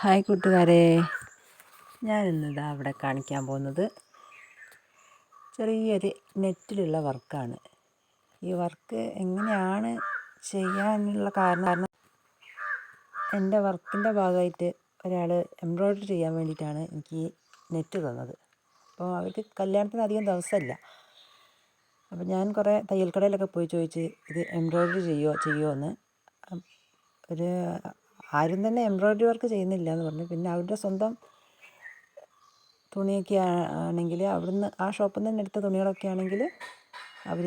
Hi കൂട്ടുകാരെ, ഞാനിന്നിതാ അവിടെ കാണിക്കാൻ പോകുന്നത് ചെറിയൊരു നെറ്റിലുള്ള വർക്കാണ്. ഈ വർക്ക് എങ്ങനെയാണ് ചെയ്യാനുള്ള കാരണം എൻ്റെ വർക്കിൻ്റെ ഭാഗമായിട്ട് ഒരാൾ എംബ്രോയ്ഡറി ചെയ്യാൻ വേണ്ടിയിട്ടാണ് എനിക്ക് ഈ നെറ്റ് തന്നത്. അപ്പോൾ അവർക്ക് കല്യാണത്തിന് അധികം ദിവസമില്ല. അപ്പോൾ ഞാൻ കുറേ തയ്യൽ കടയിലൊക്കെ പോയി ചോദിച്ച് ഇത് എംബ്രോയ്ഡറി ചെയ്യുമോ എന്ന്. ഒരു ആരും തന്നെ എംബ്രോയ്ഡറി വർക്ക് ചെയ്യുന്നില്ല എന്ന് പറഞ്ഞു. പിന്നെ അവരുടെ സ്വന്തം തുണിയൊക്കെ ആണെങ്കിൽ അവിടുന്ന് ആ ഷോപ്പിൽ നിന്ന് തന്നെ എടുത്ത തുണികളൊക്കെ ആണെങ്കിൽ അവർ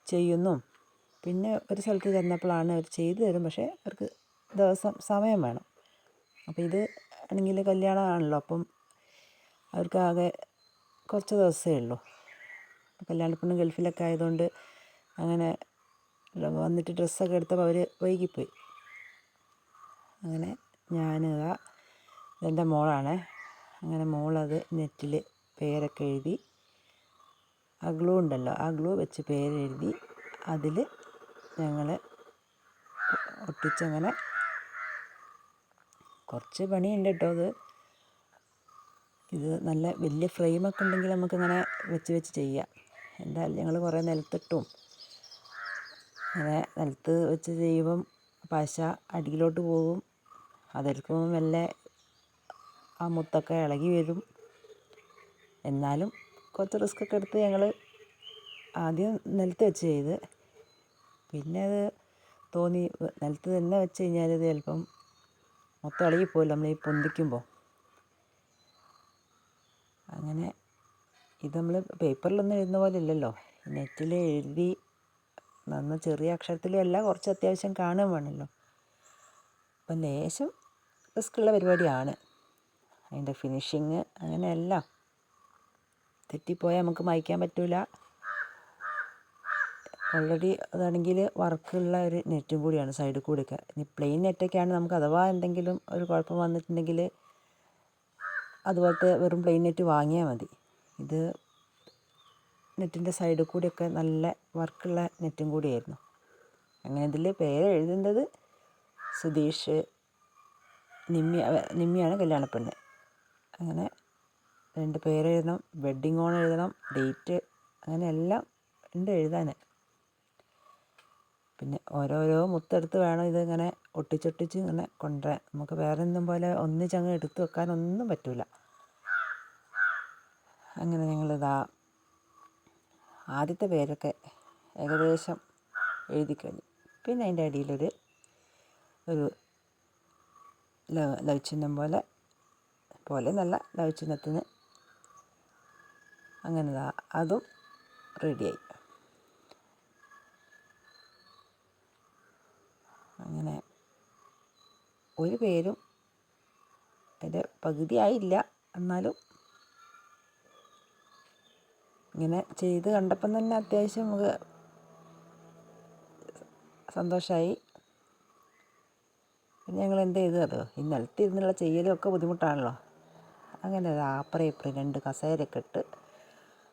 ചെയ്യുന്നു. പിന്നെ ഒരു സ്ഥലത്ത് ചെന്നപ്പോഴാണ് അവർ ചെയ്തു തരും, പക്ഷേ അവർക്ക് സമയം വേണം. അപ്പോൾ ഇത് ആണെങ്കിൽ കല്യാണമാണല്ലോ, അപ്പം അവർക്കാകെ കുറച്ച് ദിവസമേ ഉള്ളൂ. കല്യാണപ്പെണ്ണ് ഗൾഫിലൊക്കെ ആയതുകൊണ്ട് അങ്ങനെ വന്നിട്ട് ഡ്രസ്സൊക്കെ എടുത്തപ്പോൾ അവർ വൈകിപ്പോയി. അങ്ങനെ ഞാനിതാ ഇതെൻ്റെ മോളാണ്. അങ്ങനെ മോളത് നെറ്റിൽ പേരൊക്കെ എഴുതി, ആ ഗ്ലൂ ഉണ്ടല്ലോ, ആ ഗ്ലൂ വെച്ച് പേരെഴുതി അതിൽ ഞങ്ങൾ ഒട്ടിച്ചങ്ങനെ കുറച്ച് പണിയുണ്ട് കേട്ടോ. ഇത് നല്ല വലിയ ഫ്രെയിമൊക്കെ ഉണ്ടെങ്കിൽ നമുക്കിങ്ങനെ വെച്ച് ചെയ്യാം. എന്തായാലും ഞങ്ങൾ കുറേ നിലത്തിട്ടും അങ്ങനെ നിലത്ത് വെച്ച് ചെയ്യുമ്പം പശ അടിയിലോട്ട് പോകും. അതെടുക്കുമ്പോൾ മെല്ലെ ആ മുത്തൊക്കെ ഇളകി വരും. എന്നാലും കുറച്ച് റിസ്ക്കൊക്കെ എടുത്ത് ഞങ്ങൾ ആദ്യം നിലത്ത് വെച്ച് ചെയ്ത്, പിന്നെ അത് തോന്നി നിലത്ത് തന്നെ വെച്ച് കഴിഞ്ഞാൽ ഇത് ചിലപ്പം മൊത്തം ഇളകിപ്പോയില്ല നമ്മൾ ഈ പൊന്തിക്കുമ്പോൾ. അങ്ങനെ ഇത് നമ്മൾ പേപ്പറിലൊന്നും എഴുതുന്ന പോലെ ഇല്ലല്ലോ, നെറ്റിൽ എഴുതി നന്ന ചെറിയ അക്ഷരത്തിലും അല്ല, കുറച്ച് അത്യാവശ്യം കാണുകയും വേണമല്ലോ. അപ്പം ലേശം റിസ്ക്കുള്ള പരിപാടിയാണ്. അതിൻ്റെ ഫിനിഷിങ് അങ്ങനെയെല്ലാം തെറ്റിപ്പോയാൽ നമുക്ക് മായ്ക്കാൻ പറ്റില്ല. ഓൾറെഡി അതാണെങ്കിൽ വർക്കുള്ള ഒരു നെറ്റും കൂടിയാണ് സൈഡിൽ കൂടിയൊക്കെ. ഇനി പ്ലെയിൻ നെറ്റൊക്കെയാണ് നമുക്ക് അഥവാ എന്തെങ്കിലും ഒരു കുഴപ്പം വന്നിട്ടുണ്ടെങ്കിൽ അതുപോലത്തെ വെറും പ്ലെയിൻ നെറ്റ് വാങ്ങിയാൽ മതി. ഇത് നെറ്റിൻ്റെ സൈഡിൽ കൂടിയൊക്കെ നല്ല വർക്കുള്ള നെറ്റും കൂടിയായിരുന്നു. അങ്ങനെ ഇതിൽ പേര് എഴുതേണ്ടത് സുധീഷ്, നിമ്മിയാണ് കല്യാണപ്പെണ്ണ്. അങ്ങനെ 2 പേരെഴുതണം, വെഡ്ഡിങ് ഓൺ എഴുതണം, ഡേറ്റ്, അങ്ങനെ എല്ലാം ഉണ്ട് എഴുതാൻ. പിന്നെ ഓരോരോ മുത്തെടുത്ത് വേണം ഇതിങ്ങനെ ഒട്ടിച്ചൊട്ടിച്ച് ഇങ്ങനെ കൊണ്ടുവരാൻ. നമുക്ക് വേറെ ഒന്നും പോലെ ഒന്നിച്ചങ്ങ് എടുത്ത് വെക്കാനൊന്നും പറ്റില്ല. അങ്ങനെ ഞങ്ങളിതാ ആദ്യത്തെ പേരൊക്കെ ഏകദേശം എഴുതി കഴിഞ്ഞു. പിന്നെ അതിൻ്റെ അടിയിലൊരു ലവ് ചിഹ്നം പോലെ നല്ല ലവ് ചിഹ്നത്തിന് അങ്ങനെ അതും റെഡിയായി. അങ്ങനെ ഒരു പേരും അതിൻ്റെ പകുതിയായില്ല, എന്നാലും ഇങ്ങനെ ചെയ്ത് കണ്ടപ്പം തന്നെ അത്യാവശ്യം നമുക്ക് സന്തോഷമായി. പിന്നെ ഞങ്ങൾ എന്ത് ചെയ്തു അതോ ഈ നിലത്തിരുന്നുള്ള ചെയ്യലും ഒക്കെ ബുദ്ധിമുട്ടാണല്ലോ. അങ്ങനെ അപ്പുറം ഇപ്പുറം 2 കസേരയൊക്കെ ഇട്ട്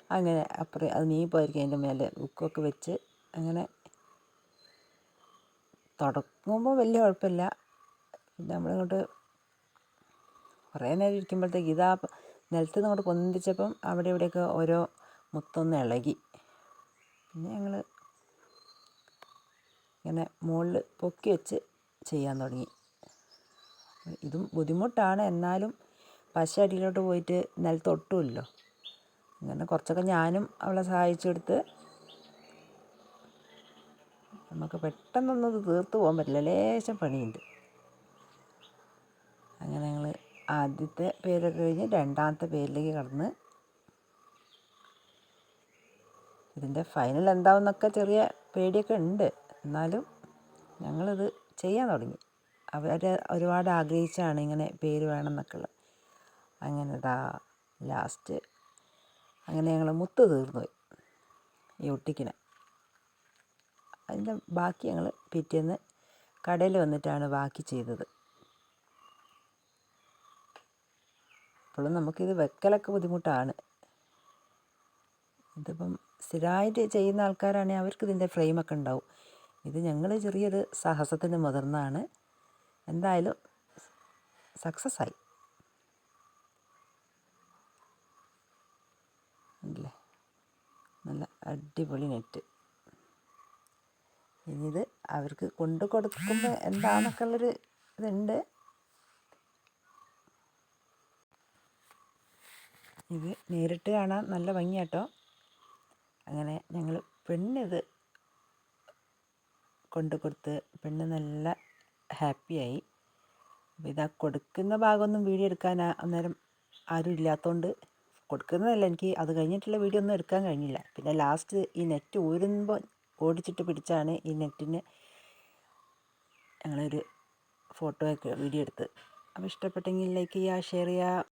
അങ്ങനെ അപ്പുറം അത് നീങ്ങിപ്പോയിരിക്കും, അതിൻ്റെ മേലെ ബുക്കൊക്കെ വെച്ച് അങ്ങനെ തുടങ്ങുമ്പോൾ വലിയ കുഴപ്പമില്ല. പിന്നെ നമ്മളിങ്ങോട്ട് കുറേ നേരം ഇരിക്കുമ്പോഴത്തേക്ക് ഇതാ നിലത്ത് നിന്ന് അങ്ങോട്ട് പൊന്തിച്ചപ്പം അവിടെ ഇവിടെയൊക്കെ ഓരോ മുത്തൊന്ന് ഇളകി. പിന്നെ ഞങ്ങൾ ഇങ്ങനെ മുകളിൽ പൊക്കി വെച്ച് ചെയ്യാൻ തുടങ്ങി. ഇതും ബുദ്ധിമുട്ടാണ്, എന്നാലും പശ അടിയിലോട്ട് പോയിട്ട് നിലത്ത് ഒട്ടുമല്ലോ. അങ്ങനെ കുറച്ചൊക്കെ ഞാനും അവളെ സഹായിച്ചെടുത്ത് നമുക്ക് പെട്ടെന്നൊന്നും ഇത് തീർത്ത് പോകാൻ പറ്റില്ല, ലേശം പണിയുണ്ട്. അങ്ങനെ ഞങ്ങൾ ആദ്യത്തെ പേരൊക്കെ കഴിഞ്ഞ് രണ്ടാമത്തെ പേരിലേക്ക് കടന്ന് ഇതിൻ്റെ ഫൈനൽ എന്താവുന്നൊക്കെ ചെറിയ പേടിയൊക്കെ ഉണ്ട്. എന്നാലും ഞങ്ങളിത് ചെയ്യാൻ തുടങ്ങി. അവർ ഒരുപാട് ആഗ്രഹിച്ചാണ് ഇങ്ങനെ പേര് വേണമെന്നൊക്കെ ഉള്ളത്. അങ്ങനെ ലാസ്റ്റ് അങ്ങനെ ഞങ്ങൾ മുത്ത് തീർന്നുപോയി ഈ ഒട്ടിക്കണ. അതിൻ്റെ ബാക്കി ഞങ്ങൾ പിറ്റേന്ന് കടയിൽ വന്നിട്ടാണ് ബാക്കി ചെയ്തത്. അപ്പോഴും നമുക്കിത് വെക്കലൊക്കെ ബുദ്ധിമുട്ടാണ്. ഇതിപ്പം സ്ഥിരമായിട്ട് ചെയ്യുന്ന ആൾക്കാരാണെങ്കിൽ അവർക്ക് ഇതിൻ്റെ ഫ്രെയിമൊക്കെ ഉണ്ടാവും. ഇത് ഞങ്ങൾ ചെറിയൊരു സാഹസത്തിന് മുതിർന്നാണ്. എന്തായാലും സക്സസ് ആയി. അല്ലേ, നല്ല അടിപൊളി നെറ്റ്. ഇനി ഇത് അവർക്ക് കൊണ്ടു കൊടുക്കുമ്പോൾ എന്താണെന്നൊക്കെ ഉള്ളൊരു ഇതുണ്ട്. ഇത് നേരിട്ട് കാണാൻ നല്ല ഭംഗിയാട്ടോ. അങ്ങനെ ഞങ്ങൾ പെണ്ണിത് കൊണ്ടു കൊടുത്ത് പെണ്ണ് നല്ല ഹാപ്പിയായി. അപ്പോൾ ഇതാ കൊടുക്കുന്ന ഭാഗമൊന്നും വീഡിയോ എടുക്കാൻ അന്നേരം ആരും ഇല്ലാത്തതുകൊണ്ട് കൊടുക്കുന്നതല്ല, എനിക്ക് അത് കഴിഞ്ഞിട്ടുള്ള വീഡിയോ ഒന്നും എടുക്കാൻ കഴിഞ്ഞില്ല. പിന്നെ ലാസ്റ്റ് ഈ നെറ്റ് ഊരുമ്പോൾ ഓടിച്ചിട്ട് പിടിച്ചാണ് ഈ നെറ്റിന് ഞങ്ങളൊരു ഫോട്ടോ ഒക്കെ വീഡിയോ എടുത്ത്. അപ്പോൾ ഇഷ്ടപ്പെട്ടെങ്കിൽ ലൈക്ക് ചെയ്യുക, ഷെയർ ചെയ്യുക.